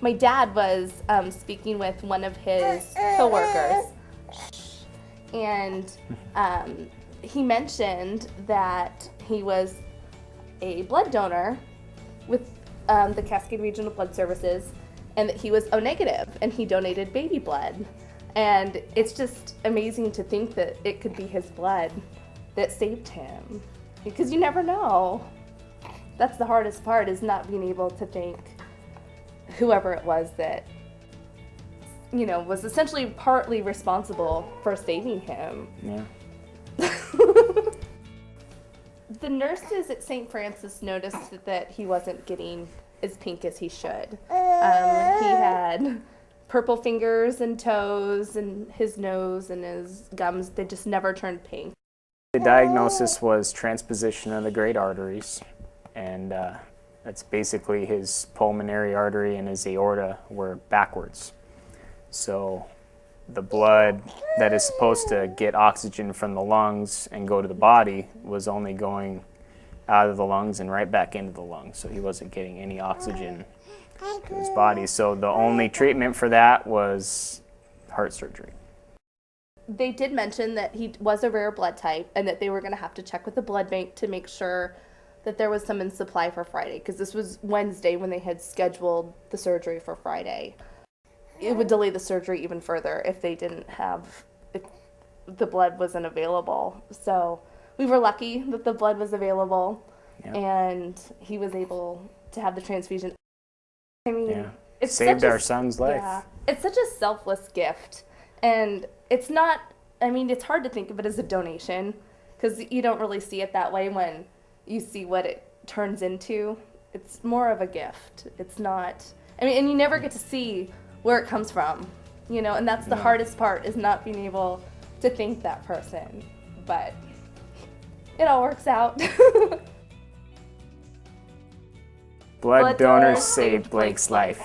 my dad was speaking with one of his coworkers, and he mentioned that he was a blood donor with the Cascade Regional Blood Services, and that he was O negative, and he donated baby blood. And it's just amazing to think that it could be his blood that saved him, because you never know. That's the hardest part, is not being able to thank whoever it was that, you know, was essentially partly responsible for saving him. Yeah. The nurses at St. Francis noticed that he wasn't getting as pink as he should. He had purple fingers and toes, and his nose and his gums, they just never turned pink. The diagnosis was transposition of the great arteries, and that's basically his pulmonary artery and his aorta were backwards. So the blood that is supposed to get oxygen from the lungs and go to the body was only going out of the lungs and right back into the lungs. So he wasn't getting any oxygen to his body. So the only treatment for that was heart surgery. They did mention that he was a rare blood type, and that they were going to have to check with the blood bank to make sure that there was some in supply for Friday, because this was Wednesday when they had scheduled the surgery for Friday. It would delay the surgery even further if they didn't have, if the blood wasn't available. So we were lucky that the blood was available, and he was able to have the transfusion. I mean, it saved our son's life. Yeah, it's such a selfless gift, and it's not, I mean, it's hard to think of it as a donation, because you don't really see it that way when you see what it turns into. It's more of a gift. It's not, I mean, and you never get to see where it comes from, you know, and that's the hardest part, is not being able to thank that person. But it all works out. Blood donors saved Blake's life.